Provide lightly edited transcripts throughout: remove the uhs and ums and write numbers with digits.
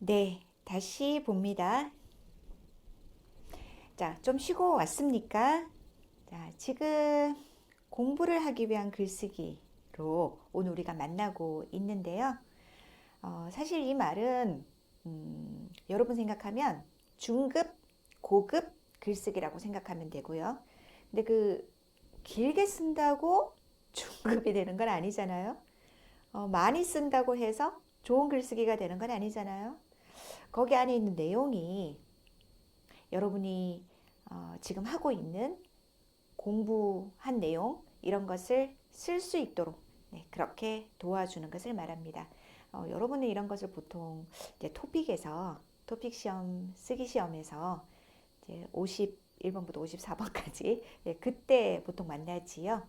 네, 다시 봅니다. 자, 좀 쉬고 왔습니까? 자, 지금 공부를 하기 위한 글쓰기로 오늘 우리가 만나고 있는데요. 사실 이 말은 여러분 생각하면 중급, 고급 글쓰기라고 생각하면 되고요. 근데 그 길게 쓴다고 중급이 되는 건 아니잖아요. 많이 쓴다고 해서 좋은 글쓰기가 되는 건 아니잖아요. 거기 안에 있는 내용이 여러분이 지금 하고 있는 공부한 내용 이런 것을 쓸 수 있도록 네, 그렇게 도와주는 것을 말합니다. 여러분은 이런 것을 보통 이제 토픽 시험 쓰기 시험에서 이제 51번부터 54번까지 네, 그때 보통 만나지요.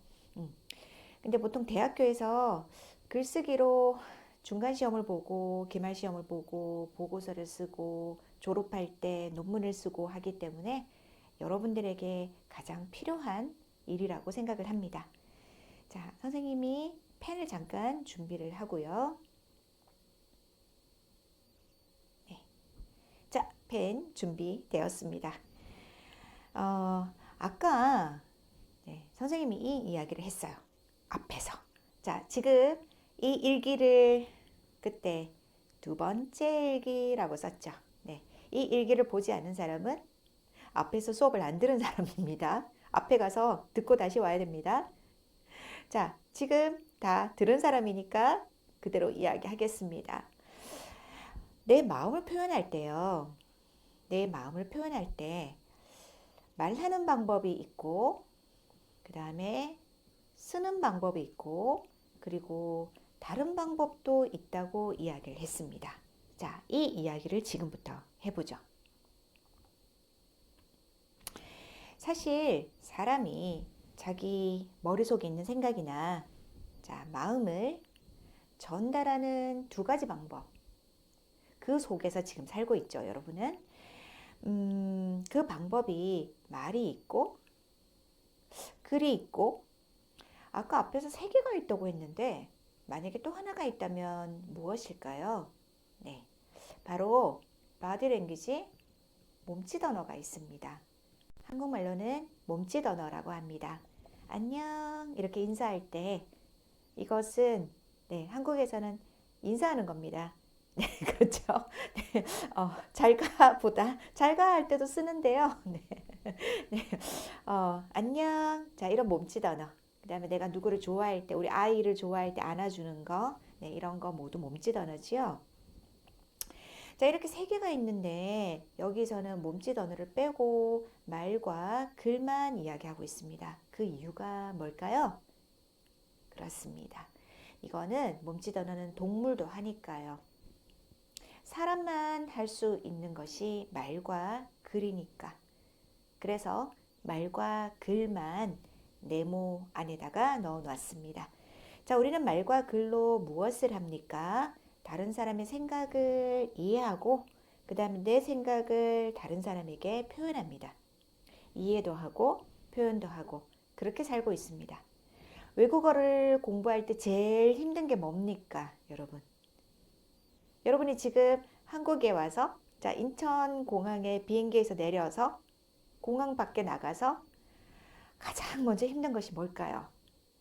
근데 보통 대학교에서 글쓰기로 중간 시험을 보고 기말 시험을 보고 보고서를 쓰고 졸업할 때 논문을 쓰고 하기 때문에 여러분들에게 가장 필요한 일이라고 생각을 합니다. 자, 선생님이 펜을 잠깐 준비를 하고요. 네. 자, 펜 준비되었습니다. 아까 네, 선생님이 이 이야기를 했어요. 앞에서. 자, 지금 이 일기를 그때 두 번째 일기라고 썼죠. 네. 이 일기를 보지 않는 사람은 앞에서 수업을 안 들은 사람입니다. 앞에 가서 듣고 다시 와야 됩니다. 자, 지금 다 들은 사람이니까 그대로 이야기하겠습니다. 내 마음을 표현할 때요. 내 마음을 표현할 때 말하는 방법이 있고, 그 다음에 쓰는 방법이 있고, 그리고 다른 방법도 있다고 이야기를 했습니다. 자, 이 이야기를 지금부터 해보죠. 사실 사람이 자기 머릿속에 있는 생각이나 자, 마음을 전달하는 두 가지 방법. 그 속에서 지금 살고 있죠, 여러분은. 그 방법이 말이 있고, 글이 있고, 아까 앞에서 세 개가 있다고 했는데, 만약에 또 하나가 있다면 무엇일까요? 네. 바로 바디 랭귀지 몸짓 언어가 있습니다. 한국말로는 몸짓 언어라고 합니다. 안녕 이렇게 인사할 때 이것은 네, 한국에서는 인사하는 겁니다. 네, 그렇죠. 네, 잘가 보다 잘가 할 때도 쓰는데요. 네, 네, 안녕. 자, 이런 몸짓 언어. 그다음에 내가 누구를 좋아할 때, 우리 아이를 좋아할 때 안아주는 거, 네, 이런 거 모두 몸짓 언어지요. 자, 이렇게 세 개가 있는데 여기서는 몸짓 언어를 빼고 말과 글만 이야기하고 있습니다. 그 이유가 뭘까요? 그렇습니다. 이거는 몸짓 언어는 동물도 하니까요. 사람만 할 수 있는 것이 말과 글이니까. 그래서 말과 글만 네모 안에다가 넣어 놨습니다. 자, 우리는 말과 글로 무엇을 합니까? 다른 사람의 생각을 이해하고 그 다음에 내 생각을 다른 사람에게 표현합니다. 이해도 하고 표현도 하고 그렇게 살고 있습니다. 외국어를 공부할 때 제일 힘든 게 뭡니까, 여러분? 여러분이 지금 한국에 와서 자, 인천공항에 비행기에서 내려서 공항 밖에 나가서 가장 먼저 힘든 것이 뭘까요?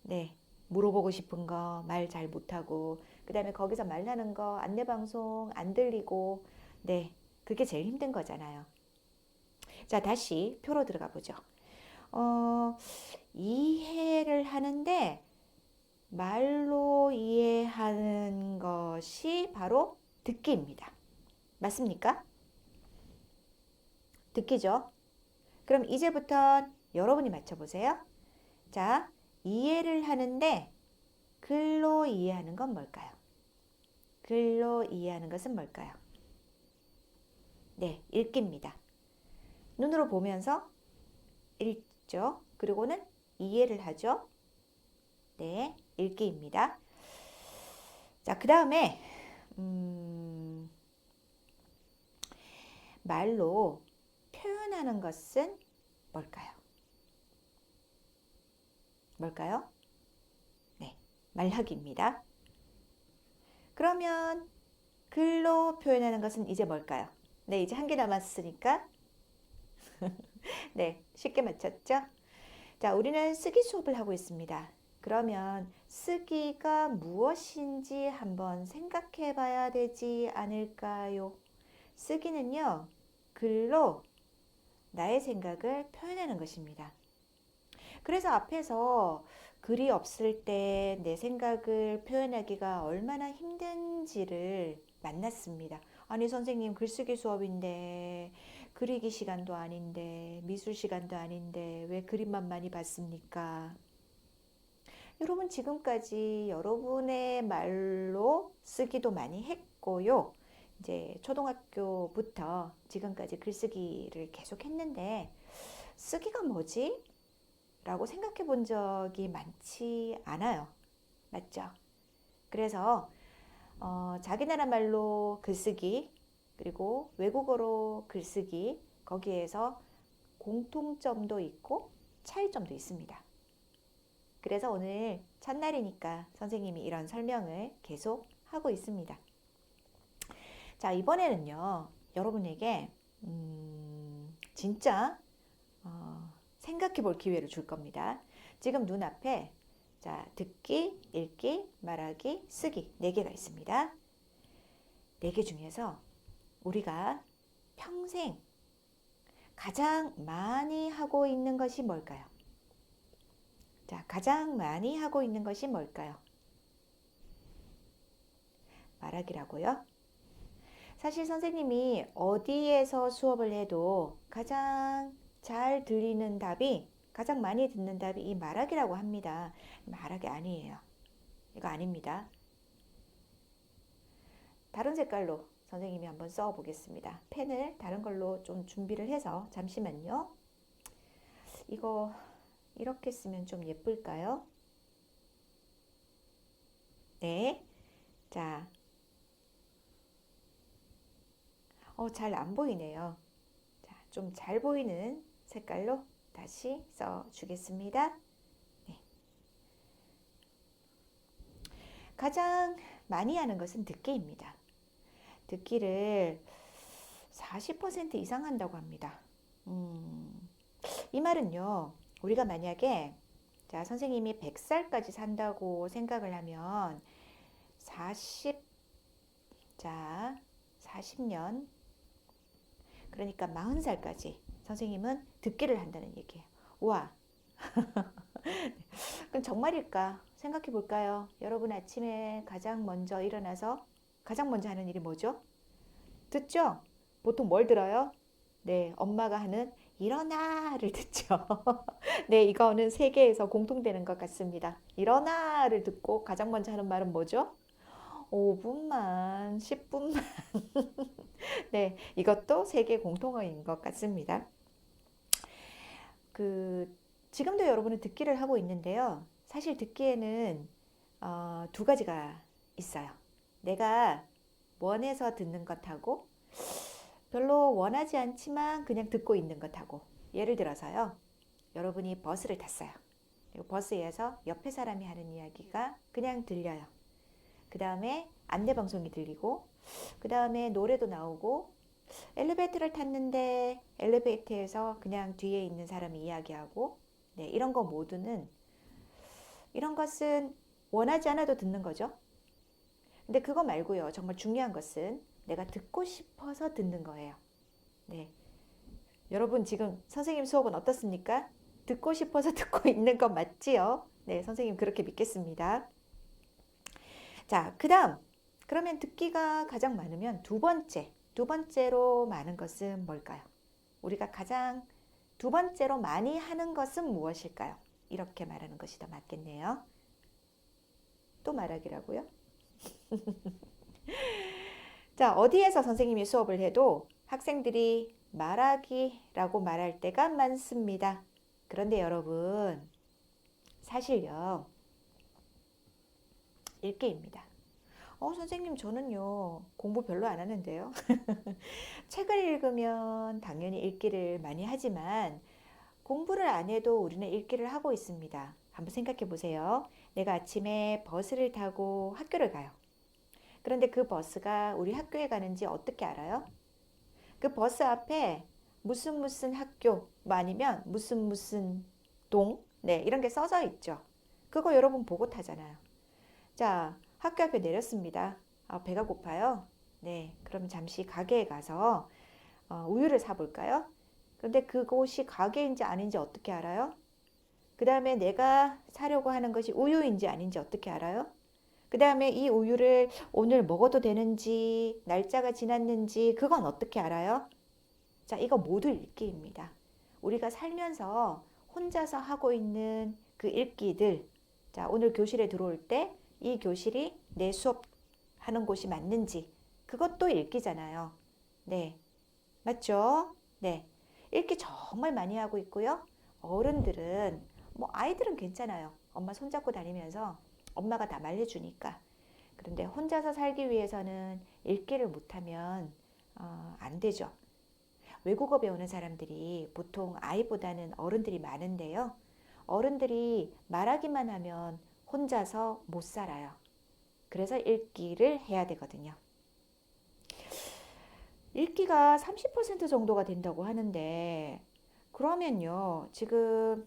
네. 물어보고 싶은 거 말 잘 못하고 그 다음에 거기서 말하는 거 안내방송 안 들리고 네. 그게 제일 힘든 거잖아요. 자, 다시 표로 들어가 보죠. 어, 이해를 하는데 말로 이해하는 것이 바로 듣기입니다. 맞습니까? 듣기죠? 그럼 이제부터 여러분이 맞춰보세요. 자, 이해를 하는데 글로 이해하는 건 뭘까요? 글로 이해하는 것은 뭘까요? 네, 읽기입니다. 눈으로 보면서 읽죠. 그리고는 이해를 하죠. 네, 읽기입니다. 자, 그 다음에 말로 표현하는 것은 뭘까요? 뭘까요? 네, 말하기입니다. 그러면 글로 표현하는 것은 이제 뭘까요? 네, 이제 한 개 남았으니까. 네, 쉽게 맞췄죠? 자, 우리는 쓰기 수업을 하고 있습니다. 그러면 쓰기가 무엇인지 한번 생각해 봐야 되지 않을까요? 쓰기는요, 글로 나의 생각을 표현하는 것입니다. 그래서 앞에서 글이 없을 때 내 생각을 표현하기가 얼마나 힘든지를 만났습니다. 아니, 선생님, 글쓰기 수업인데, 그리기 시간도 아닌데, 미술 시간도 아닌데, 왜 그림만 많이 봤습니까? 여러분, 지금까지 여러분의 말로 쓰기도 많이 했고요. 이제 초등학교부터 지금까지 글쓰기를 계속 했는데, 쓰기가 뭐지? 라고 생각해 본 적이 많지 않아요. 맞죠? 그래서 자기 나라 말로 글쓰기, 그리고 외국어로 글쓰기, 거기에서 공통점도 있고 차이점도 있습니다. 그래서 오늘 첫날이니까 선생님이 이런 설명을 계속 하고 있습니다. 자, 이번에는요, 여러분에게 진짜 생각해 볼 기회를 줄 겁니다. 지금 눈앞에 자, 듣기, 읽기, 말하기, 쓰기 4개가 있습니다. 4개 중에서 우리가 평생 가장 많이 하고 있는 것이 뭘까요? 자, 가장 많이 하고 있는 것이 뭘까요? 말하기라고요? 사실 선생님이 어디에서 수업을 해도 가장 잘 들리는 답이, 가장 많이 듣는 답이 이 말하기라고 합니다. 말하기 아니에요. 이거 아닙니다. 다른 색깔로 선생님이 한번 써 보겠습니다. 펜을 다른 걸로 좀 준비를 해서 잠시만요. 이거 이렇게 쓰면 좀 예쁠까요? 네. 자, 잘 안 보이네요. 자, 좀 잘 보이는 색깔로 다시 써 주겠습니다. 네. 가장 많이 하는 것은 듣기입니다. 듣기를 40% 이상 한다고 합니다. 이 말은요, 우리가 만약에 자, 선생님이 100살까지 산다고 생각을 하면 40, 자, 40년, 그러니까 40살까지 선생님은 듣기를 한다는 얘기예요. 와, 그럼 정말일까? 생각해 볼까요? 여러분 아침에 가장 먼저 일어나서 가장 먼저 하는 일이 뭐죠? 듣죠? 보통 뭘 들어요? 네, 엄마가 하는 일어나를 듣죠. 네, 이거는 세계에서 공통되는 것 같습니다. 일어나를 듣고 가장 먼저 하는 말은 뭐죠? 5분만, 10분만. 네, 이것도 세계 공통어인 것 같습니다. 그, 지금도 여러분은 듣기를 하고 있는데요. 사실 듣기에는 두 가지가 있어요. 내가 원해서 듣는 것하고 별로 원하지 않지만 그냥 듣고 있는 것하고. 예를 들어서요. 여러분이 버스를 탔어요. 그리고 버스에서 옆에 사람이 하는 이야기가 그냥 들려요. 그 다음에 안내방송이 들리고, 그 다음에 노래도 나오고, 엘리베이터를 탔는데 엘리베이터에서 그냥 뒤에 있는 사람이 이야기하고, 네, 이런 거 모두는, 이런 것은 원하지 않아도 듣는 거죠. 근데 그거 말고요. 정말 중요한 것은 내가 듣고 싶어서 듣는 거예요. 네. 여러분 지금 선생님 수업은 어떻습니까? 듣고 싶어서 듣고 있는 거 맞지요? 네, 선생님 그렇게 믿겠습니다. 자, 그 다음. 그러면 듣기가 가장 많으면 두 번째로 많은 것은 뭘까요? 우리가 가장 두 번째로 많이 하는 것은 무엇일까요? 이렇게 말하는 것이 더 맞겠네요. 또 말하기라고요? 자, 어디에서 선생님이 수업을 해도 학생들이 말하기라고 말할 때가 많습니다. 그런데 여러분, 사실요, 읽기입니다. 선생님, 저는요, 공부 별로 안 하는데요. 책을 읽으면 당연히 읽기를 많이 하지만 공부를 안 해도 우리는 읽기를 하고 있습니다. 한번 생각해 보세요. 내가 아침에 버스를 타고 학교를 가요. 그런데 그 버스가 우리 학교에 가는지 어떻게 알아요? 그 버스 앞에 무슨 무슨 학교, 뭐 아니면 무슨 무슨 동, 네, 이런 게 써져 있죠. 그거 여러분 보고 타잖아요. 자, 학교 앞에 내렸습니다. 아, 배가 고파요. 네, 그럼 잠시 가게에 가서 우유를 사볼까요? 그런데 그곳이 가게인지 아닌지 어떻게 알아요? 그 다음에 내가 사려고 하는 것이 우유인지 아닌지 어떻게 알아요? 그 다음에 이 우유를 오늘 먹어도 되는지, 날짜가 지났는지, 그건 어떻게 알아요? 자, 이거 모두 읽기입니다. 우리가 살면서 혼자서 하고 있는 그 읽기들. 자, 오늘 교실에 들어올 때 이 교실이 내 수업하는 곳이 맞는지, 그것도 읽기잖아요. 네, 맞죠? 네. 읽기 정말 많이 하고 있고요. 어른들은, 뭐 아이들은 괜찮아요. 엄마 손잡고 다니면서 엄마가 다 말려주니까. 그런데 혼자서 살기 위해서는 읽기를 못하면 안 되죠. 외국어 배우는 사람들이 보통 아이보다는 어른들이 많은데요. 어른들이 말하기만 하면 혼자서 못 살아요. 그래서 읽기를 해야 되거든요. 읽기가 30% 정도가 된다고 하는데, 그러면요, 지금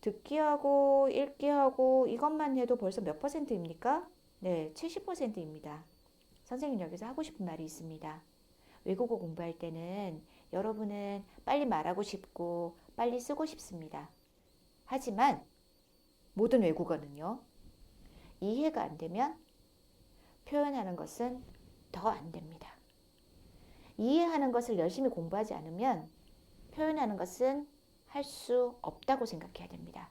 듣기하고 읽기하고 이것만 해도 벌써 몇 퍼센트입니까? 네, 70%입니다. 선생님 여기서 하고 싶은 말이 있습니다. 외국어 공부할 때는 여러분은 빨리 말하고 싶고 빨리 쓰고 싶습니다. 하지만 모든 외국어는요, 이해가 안 되면 표현하는 것은 더 안 됩니다. 이해하는 것을 열심히 공부하지 않으면 표현하는 것은 할 수 없다고 생각해야 됩니다.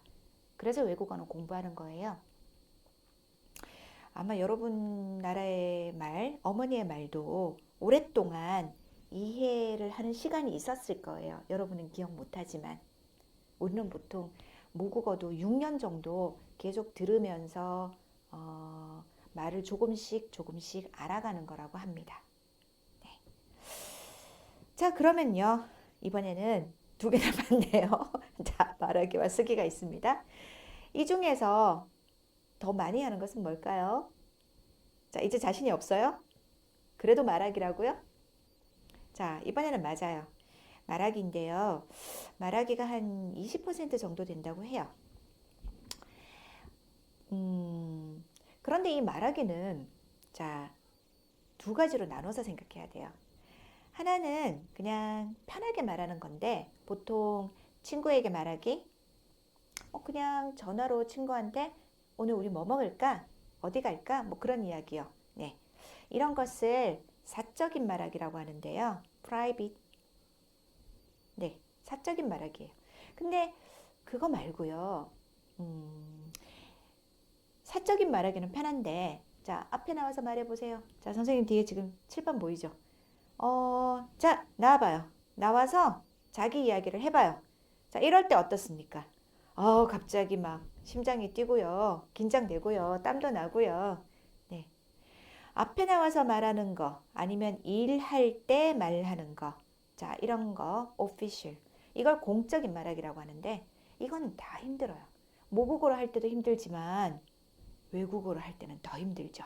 그래서 외국어는 공부하는 거예요. 아마 여러분 나라의 말, 어머니의 말도 오랫동안 이해를 하는 시간이 있었을 거예요. 여러분은 기억 못하지만. 우리는 보통 모국어도 6년 정도 계속 들으면서 말을 조금씩 조금씩 알아가는 거라고 합니다. 네. 자, 그러면요. 이번에는 두 개 남았네요. 자, 말하기와 쓰기가 있습니다. 이 중에서 더 많이 하는 것은 뭘까요? 자, 이제 자신이 없어요? 그래도 말하기라고요? 자, 이번에는 맞아요. 말하기인데요. 말하기가 한 20% 정도 된다고 해요. 그런데 이 말하기는 자, 두 가지로 나눠서 생각해야 돼요. 하나는 그냥 편하게 말하는 건데 보통 친구에게 말하기, 그냥 전화로 친구한테 오늘 우리 뭐 먹을까? 어디 갈까? 뭐 그런 이야기요. 네. 이런 것을 사적인 말하기라고 하는데요. private. 네. 사적인 말하기예요. 근데 그거 말고요. 사적인 말하기는 편한데 자, 앞에 나와서 말해보세요. 자, 선생님 뒤에 지금 칠판 보이죠? 자, 나와봐요. 나와서 자기 이야기를 해봐요. 자, 이럴 때 어떻습니까? 갑자기 막 심장이 뛰고요. 긴장되고요. 땀도 나고요. 네. 앞에 나와서 말하는 거, 아니면 일할 때 말하는 거. 자, 이런 거, official. 이걸 공적인 말하기라고 하는데, 이건 다 힘들어요. 모국어로 할 때도 힘들지만, 외국어로 할 때는 더 힘들죠.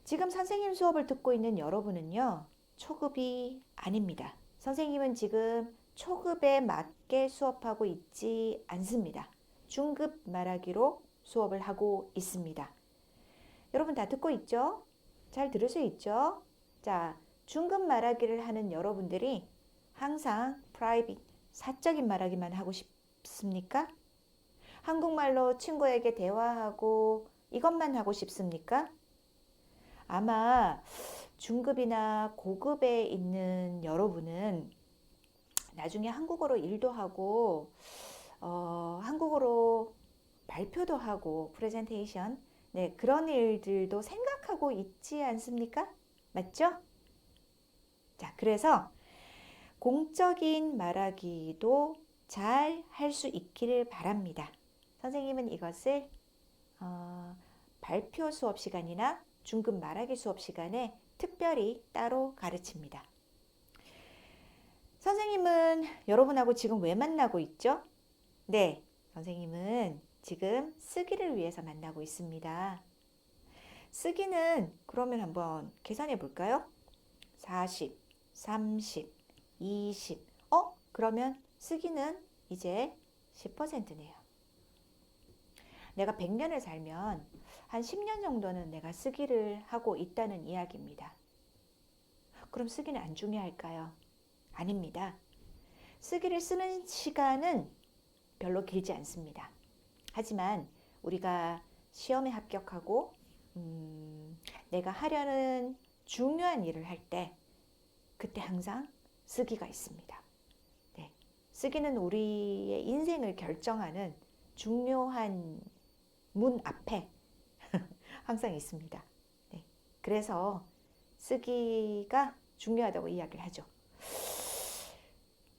지금 선생님 수업을 듣고 있는 여러분은요, 초급이 아닙니다. 선생님은 지금 초급에 맞게 수업하고 있지 않습니다. 중급 말하기로 수업을 하고 있습니다. 여러분 다 듣고 있죠? 잘 들을 수 있죠? 자, 중급 말하기를 하는 여러분들이 항상 private, 사적인 말하기만 하고 싶습니까? 한국말로 친구에게 대화하고 이것만 하고 싶습니까? 아마 중급이나 고급에 있는 여러분은 나중에 한국어로 일도 하고 한국어로 발표도 하고 프레젠테이션, 네, 그런 일들도 생각하고 있지 않습니까? 맞죠? 자, 그래서 공적인 말하기도 잘 할 수 있기를 바랍니다. 선생님은 이것을 발표 수업 시간이나 중급 말하기 수업 시간에 특별히 따로 가르칩니다. 선생님은 여러분하고 지금 왜 만나고 있죠? 네, 선생님은 지금 쓰기를 위해서 만나고 있습니다. 쓰기는 그러면 한번 계산해 볼까요? 40, 30, 20. 그러면 쓰기는 이제 10%네요. 내가 100년을 살면 한 10년 정도는 내가 쓰기를 하고 있다는 이야기입니다. 그럼 쓰기는 안 중요할까요? 아닙니다. 쓰기를 쓰는 시간은 별로 길지 않습니다. 하지만 우리가 시험에 합격하고 내가 하려는 중요한 일을 할 때 그때 항상 쓰기가 있습니다. 네. 쓰기는 우리의 인생을 결정하는 중요한 문 앞에 항상 있습니다. 네. 그래서 쓰기가 중요하다고 이야기를 하죠.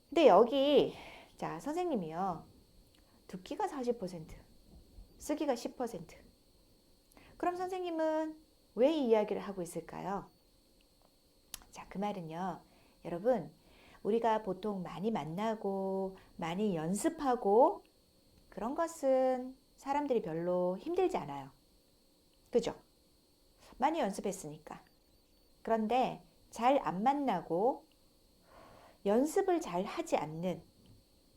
근데 여기 자 선생님이요. 듣기가 40%, 쓰기가 10%. 그럼 선생님은 왜 이 이야기를 하고 있을까요? 자, 그 말은요. 여러분, 우리가 보통 많이 만나고 많이 연습하고 그런 것은 사람들이 별로 힘들지 않아요. 그죠? 많이 연습했으니까. 그런데 잘 안 만나고 연습을 잘 하지 않는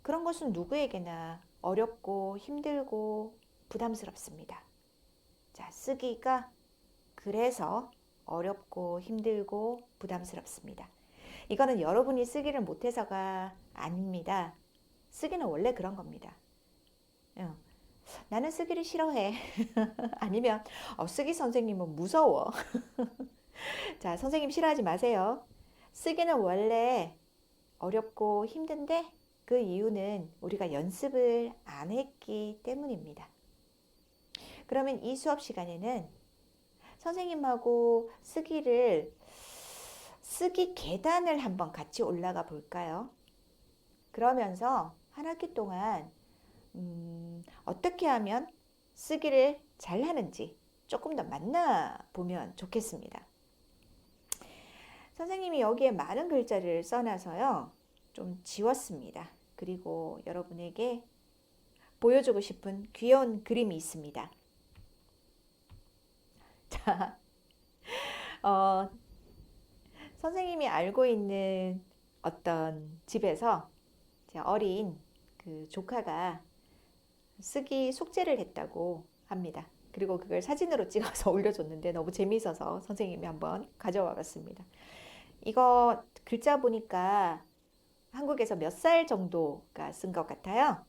그런 것은 누구에게나 어렵고 힘들고 부담스럽습니다. 자, 쓰기가 그래서 어렵고 힘들고 부담스럽습니다. 이거는 여러분이 쓰기를 못해서가 아닙니다. 쓰기는 원래 그런 겁니다. 나는 쓰기를 싫어해. 아니면 쓰기 선생님은 무서워. 자, 선생님 싫어하지 마세요. 쓰기는 원래 어렵고 힘든데 그 이유는 우리가 연습을 안 했기 때문입니다. 그러면 이 수업 시간에는 선생님하고 쓰기 계단을 한번 같이 올라가 볼까요? 그러면서 한 학기 동안 어떻게 하면 쓰기를 잘 하는지 조금 더 만나보면 좋겠습니다. 선생님이 여기에 많은 글자를 써놔서요. 좀 지웠습니다. 그리고 여러분에게 보여주고 싶은 귀여운 그림이 있습니다. 자, 선생님이 알고 있는 어떤 집에서 어린 그 조카가 쓰기 숙제를 했다고 합니다. 그리고 그걸 사진으로 찍어서 올려줬는데 너무 재미있어서 선생님이 한번 가져와 봤습니다. 이거 글자 보니까 한국에서 몇 살 정도가 쓴 것 같아요?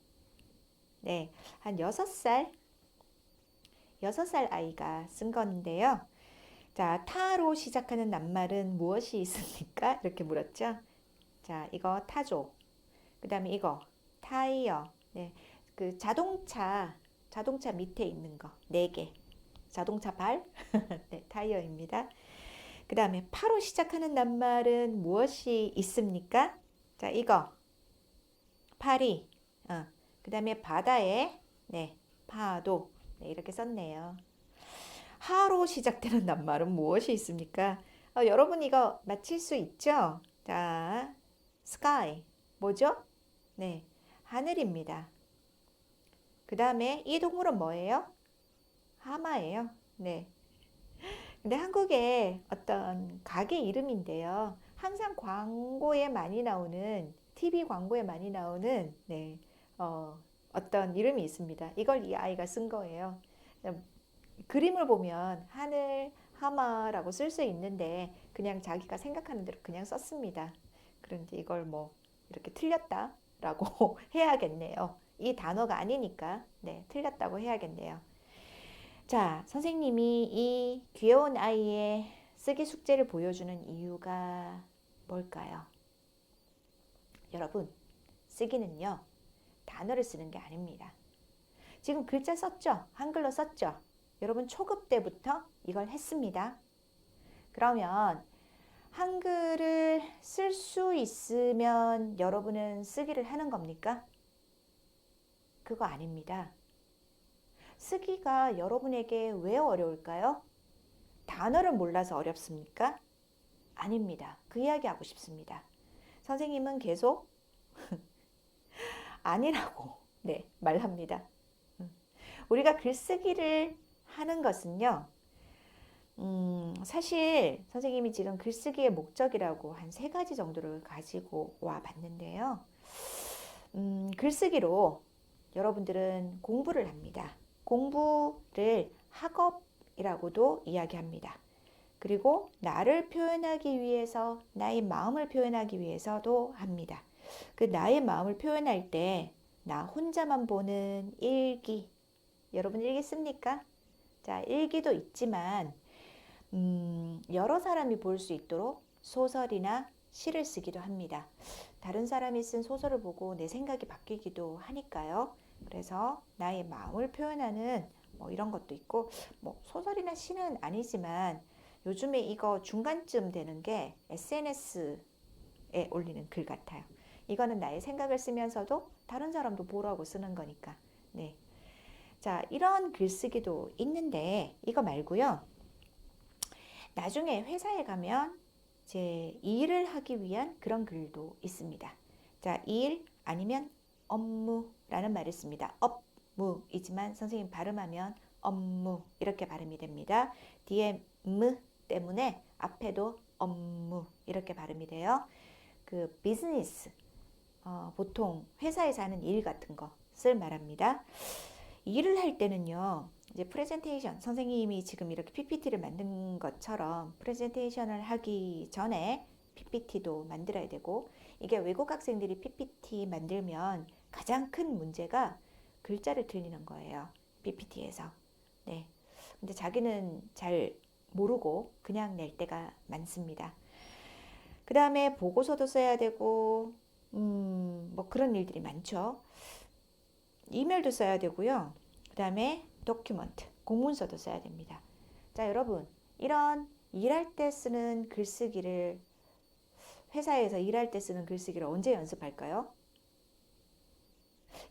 네, 한 6살 아이가 쓴 건데요. 자, 타로 시작하는 낱말은 무엇이 있습니까? 이렇게 물었죠. 자, 이거 타조. 그 다음에 이거 타이어. 네, 그 자동차 밑에 있는 거 4개. 자동차 발. 네, 타이어입니다. 그 다음에 파로 시작하는 낱말은 무엇이 있습니까? 자, 이거 파리. 그 다음에 바다에 네, 파도. 네, 이렇게 썼네요. 하로 시작되는 낱말은 무엇이 있습니까? 여러분 이거 맞힐 수 있죠? 자, sky. 뭐죠? 네, 하늘입니다. 그 다음에 이 동물은 뭐예요? 하마예요. 네. 근데 한국의 어떤 가게 이름인데요. 항상 광고에 많이 나오는, TV 광고에 많이 나오는, 네, 어떤 이름이 있습니다. 이걸 이 아이가 쓴 거예요. 그림을 보면 하늘, 하마라고 쓸 수 있는데, 그냥 자기가 생각하는 대로 그냥 썼습니다. 그런데 이걸 뭐, 이렇게 틀렸다라고 해야겠네요. 이 단어가 아니니까, 네, 틀렸다고 해야겠네요. 자, 선생님이 이 귀여운 아이의 쓰기 숙제를 보여주는 이유가 뭘까요? 여러분, 쓰기는요, 단어를 쓰는 게 아닙니다. 지금 글자 썼죠? 한글로 썼죠? 여러분, 초급 때부터 이걸 했습니다. 그러면 한글을 쓸 수 있으면 여러분은 쓰기를 하는 겁니까? 그거 아닙니다. 쓰기가 여러분에게 왜 어려울까요? 단어를 몰라서 어렵습니까? 아닙니다. 그 이야기 하고 싶습니다. 선생님은 계속 아니라고 네, 말합니다. 우리가 글쓰기를 하는 것은요. 사실 선생님이 지금 글쓰기의 목적이라고 한 세 가지 정도를 가지고 와 봤는데요. 글쓰기로 여러분들은 공부를 합니다. 공부를 학업이라고도 이야기합니다. 그리고 나를 표현하기 위해서, 나의 마음을 표현하기 위해서도 합니다. 그 나의 마음을 표현할 때 나 혼자만 보는 일기, 여러분 일기 씁니까? 자, 일기도 있지만 여러 사람이 볼 수 있도록 소설이나 시를 쓰기도 합니다. 다른 사람이 쓴 소설을 보고 내 생각이 바뀌기도 하니까요. 그래서 나의 마음을 표현하는 뭐 이런 것도 있고, 뭐 소설이나 시는 아니지만 요즘에 이거 중간쯤 되는 게 SNS에 올리는 글 같아요. 이거는 나의 생각을 쓰면서도 다른 사람도 보라고 쓰는 거니까. 네. 자, 이런 글쓰기도 있는데 이거 말고요. 나중에 회사에 가면 이제 일을 하기 위한 그런 글도 있습니다. 자, 일 아니면 업무라는 말을 씁니다. 업무이지만 선생님 발음하면 업무 이렇게 발음이 됩니다. 뒤에 무 때문에 앞에도 업무 이렇게 발음이 돼요. 그 비즈니스, 보통 회사에서 하는 일 같은 것을 말합니다. 일을 할 때는요, 이제 프레젠테이션, 선생님이 지금 이렇게 PPT를 만든 것처럼 프레젠테이션을 하기 전에 PPT도 만들어야 되고, 이게 외국 학생들이 PPT 만들면 가장 큰 문제가 글자를 틀리는 거예요. PPT에서. 네. 근데 자기는 잘 모르고 그냥 낼 때가 많습니다. 그 다음에 보고서도 써야 되고, 뭐 그런 일들이 많죠. 이메일도 써야 되고요. 그 다음에 도큐먼트, 공문서도 써야 됩니다. 자, 여러분, 이런 일할 때 쓰는 글쓰기를, 회사에서 일할 때 쓰는 글쓰기를 언제 연습할까요?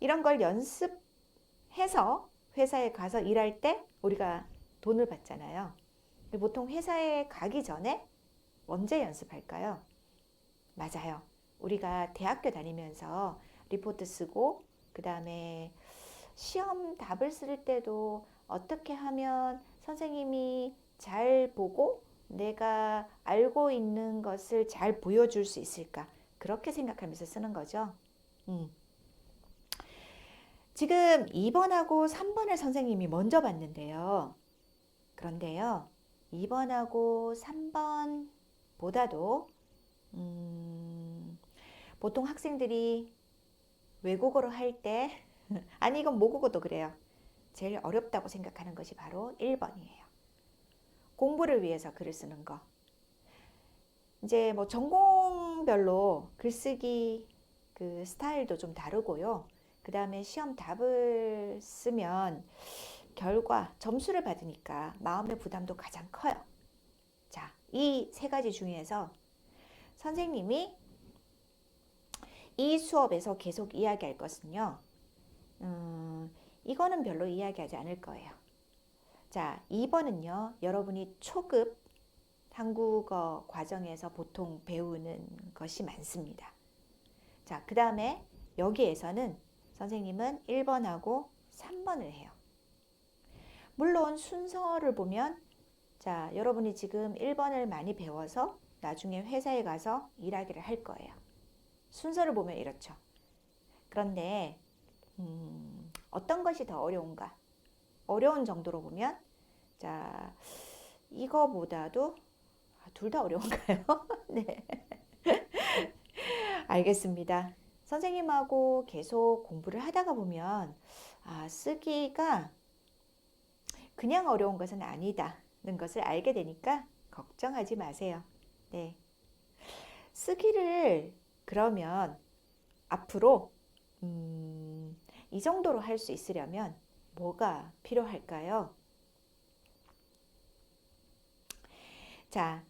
이런 걸 연습해서 회사에 가서 일할 때 우리가 돈을 받잖아요. 보통 회사에 가기 전에 언제 연습할까요? 맞아요. 우리가 대학교 다니면서 리포트 쓰고, 그 다음에 시험 답을 쓸 때도 어떻게 하면 선생님이 잘 보고 내가 알고 있는 것을 잘 보여줄 수 있을까? 그렇게 생각하면서 쓰는 거죠. 음. 지금 2번하고 3번을 선생님이 먼저 봤는데요. 그런데요, 2번하고 3번보다도 보통 학생들이 외국어로 할 때, 아니 이건 모국어도 그래요. 제일 어렵다고 생각하는 것이 바로 1번이에요. 공부를 위해서 글을 쓰는 거. 이제 뭐 전공별로 글쓰기 그 스타일도 좀 다르고요. 그 다음에 시험 답을 쓰면 결과, 점수를 받으니까 마음의 부담도 가장 커요. 자, 이 세 가지 중에서 선생님이 이 수업에서 계속 이야기할 것은요. 이거는 별로 이야기하지 않을 거예요. 자, 2번은요. 여러분이 초급 한국어 과정에서 보통 배우는 것이 많습니다. 자, 그 다음에 여기에서는 선생님은 1번하고 3번을 해요. 물론 순서를 보면 자, 여러분이 지금 1번을 많이 배워서 나중에 회사에 가서 일하기를 할 거예요. 순서를 보면 이렇죠. 그런데 어떤 것이 더 어려운가? 어려운 정도로 보면 자, 이거보다도 둘 다 어려운가요? 네. 알겠습니다. 선생님하고 계속 공부를 하다가 보면 쓰기가 그냥 어려운 것은 아니다는 것을 알게 되니까 걱정하지 마세요. 네. 쓰기를 그러면 앞으로 이 정도로 할 수 있으려면 뭐가 필요할까요? 자,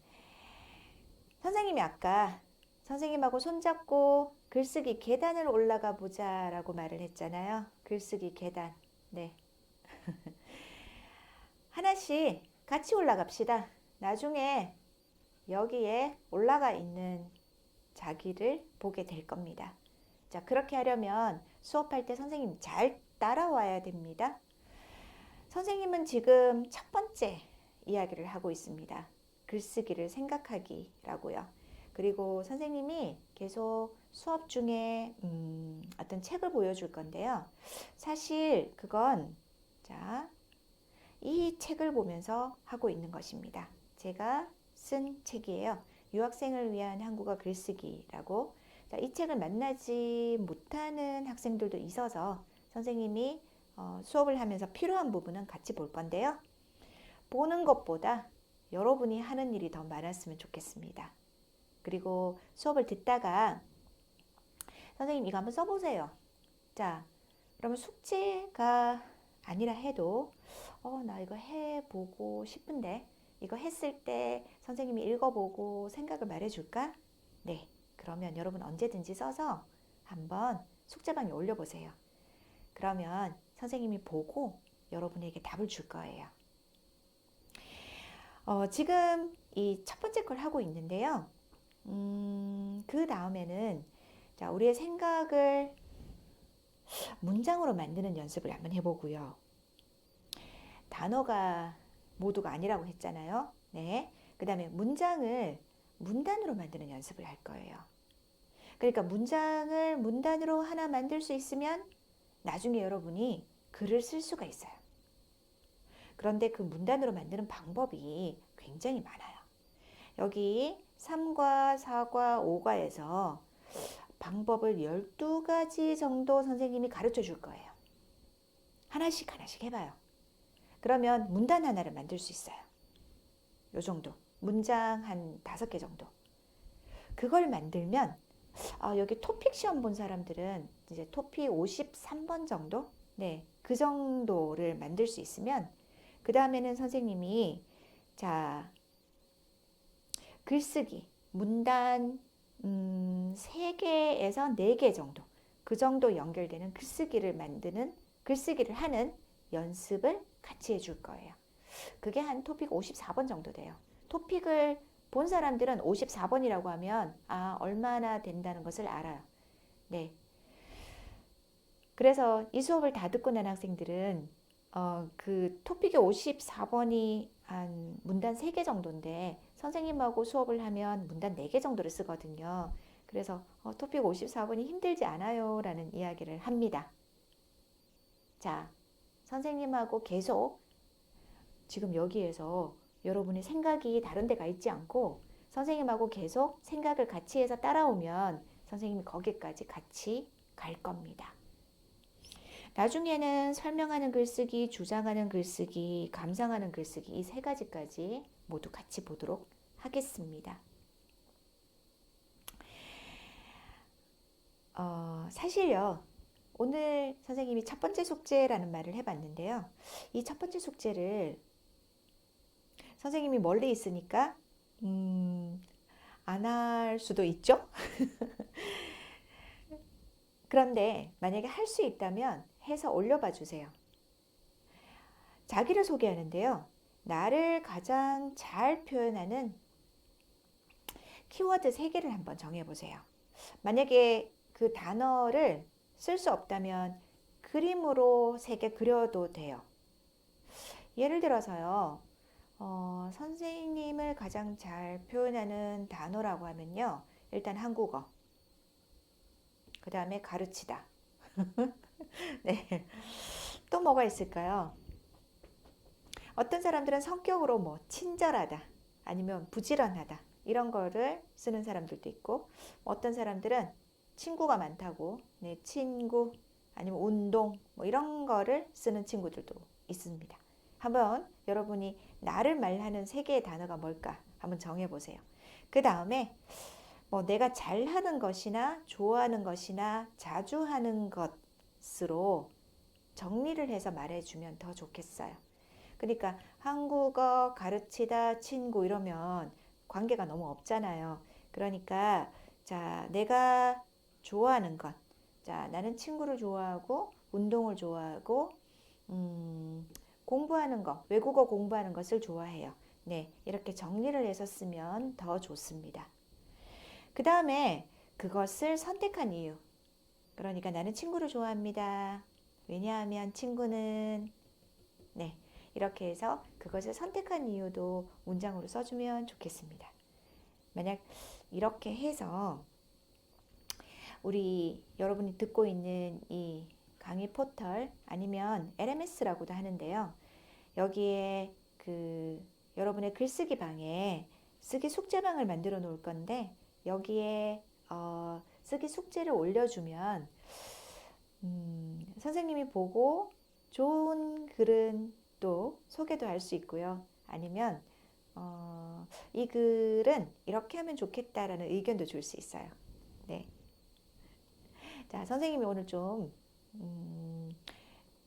선생님이 아까 선생님하고 손잡고 글쓰기 계단을 올라가 보자라고 말을 했잖아요. 글쓰기 계단. 네. 하나씩 같이 올라갑시다. 나중에 여기에 올라가 있는 자기를 보게 될 겁니다. 자, 그렇게 하려면 수업할 때 선생님 잘 따라와야 됩니다. 선생님은 지금 첫 번째 이야기를 하고 있습니다. 글쓰기를 생각하기라고요. 그리고 선생님이 계속 수업 중에 어떤 책을 보여줄 건데요. 사실 그건 자, 이 책을 보면서 하고 있는 것입니다. 제가 쓴 책이에요. 유학생을 위한 한국어 글쓰기라고. 자, 이 책을 만나지 못하는 학생들도 있어서 선생님이 수업을 하면서 필요한 부분은 같이 볼 건데요. 보는 것보다 여러분이 하는 일이 더 많았으면 좋겠습니다. 그리고 수업을 듣다가 선생님 이거 한번 써보세요. 자, 그러면 숙제가 아니라 해도 나 이거 해보고 싶은데 이거 했을 때 선생님이 읽어보고 생각을 말해줄까? 네, 그러면 여러분 언제든지 써서 한번 숙제방에 올려보세요. 그러면 선생님이 보고 여러분에게 답을 줄 거예요. 지금 이 첫 번째 걸 하고 있는데요. 그 다음에는 자, 우리의 생각을 문장으로 만드는 연습을 한번 해보고요. 단어가 모두가 아니라고 했잖아요. 네. 그 다음에 문장을 문단으로 만드는 연습을 할 거예요. 그러니까 문장을 문단으로 하나 만들 수 있으면 나중에 여러분이 글을 쓸 수가 있어요. 그런데 그 문단으로 만드는 방법이 굉장히 많아요. 여기 3과 4과 5과에서 방법을 12가지 정도 선생님이 가르쳐 줄 거예요. 하나씩 해봐요. 그러면 문단 하나를 만들 수 있어요. 요 정도. 문장 한 5개 정도. 그걸 만들면 여기 토픽 시험 본 사람들은 이제 토픽 53번 정도? 네, 그 정도를 만들 수 있으면 그 다음에는 선생님이 자, 글쓰기, 문단 3개에서 4개 정도 그 정도 연결되는 글쓰기를 하는 연습을 같이 해줄 거예요. 그게 한 토픽 54번 정도 돼요. 토픽을 본 사람들은 54번이라고 하면 얼마나 된다는 것을 알아요. 네. 그래서 이 수업을 다 듣고 난 학생들은 그 토픽의 54번이 한 문단 3개 정도인데 선생님하고 수업을 하면 문단 4개 정도를 쓰거든요. 그래서 토픽 54번이 힘들지 않아요 라는 이야기를 합니다. 자, 선생님하고 계속 지금 여기에서 여러분의 생각이 다른 데 가 있지 않고 선생님하고 계속 생각을 같이 해서 따라오면 선생님이 거기까지 같이 갈 겁니다. 나중에는 설명하는 글쓰기, 주장하는 글쓰기, 감상하는 글쓰기 이 3가지까지 모두 같이 보도록 하겠습니다. 사실요. 오늘 선생님이 첫 번째 숙제라는 말을 해봤는데요. 이 첫 번째 숙제를 선생님이 멀리 있으니까 안 할 수도 있죠. 그런데 만약에 할 수 있다면 해서 올려봐 주세요. 자기를 소개하는데요. 나를 가장 잘 표현하는 키워드 3개를 한번 정해보세요. 만약에 그 단어를 쓸 수 없다면 그림으로 3개 그려도 돼요. 예를 들어서요. 선생님을 가장 잘 표현하는 단어라고 하면요. 일단 한국어. 그 다음에 가르치다. 네. 또 뭐가 있을까요? 어떤 사람들은 성격으로 뭐 친절하다 아니면 부지런하다 이런 거를 쓰는 사람들도 있고 어떤 사람들은 친구가 많다고 네, 친구 아니면 운동 뭐 이런 거를 쓰는 친구들도 있습니다. 한번 여러분이 나를 말하는 3개의 단어가 뭘까 한번 정해보세요. 그 다음에 뭐 내가 잘하는 것이나 좋아하는 것이나 자주 하는 것으로 정리를 해서 말해주면 더 좋겠어요. 그러니까 한국어 가르치다 친구 이러면 관계가 너무 없잖아요. 그러니까 자, 내가 좋아하는 것. 자, 나는 친구를 좋아하고 운동을 좋아하고 공부하는 것, 외국어 공부하는 것을 좋아해요. 네, 이렇게 정리를 해서 쓰면 더 좋습니다. 그 다음에 그것을 선택한 이유. 그러니까 나는 친구를 좋아합니다. 왜냐하면 친구는 네, 이렇게 해서 그것을 선택한 이유도 문장으로 써주면 좋겠습니다. 만약 이렇게 해서 우리 여러분이 듣고 있는 이 강의 포털 아니면 LMS라고도 하는데요. 여기에 여러분의 글쓰기 방에 쓰기 숙제방을 만들어 놓을 건데 여기에 쓰기 숙제를 올려주면 선생님이 보고 좋은 글은 또 소개도 할 수 있고요. 아니면 이 글은 이렇게 하면 좋겠다라는 의견도 줄 수 있어요. 네. 자, 선생님이 오늘 좀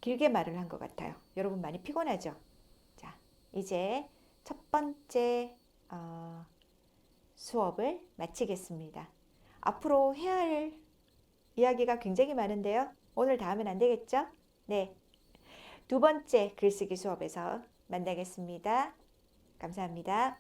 길게 말을 한 것 같아요. 여러분 많이 피곤하죠? 자, 이제 첫 번째 수업을 마치겠습니다. 앞으로 해야 할 이야기가 굉장히 많은데요. 오늘 다 하면 안 되겠죠? 네. 두 번째 글쓰기 수업에서 만나겠습니다. 감사합니다.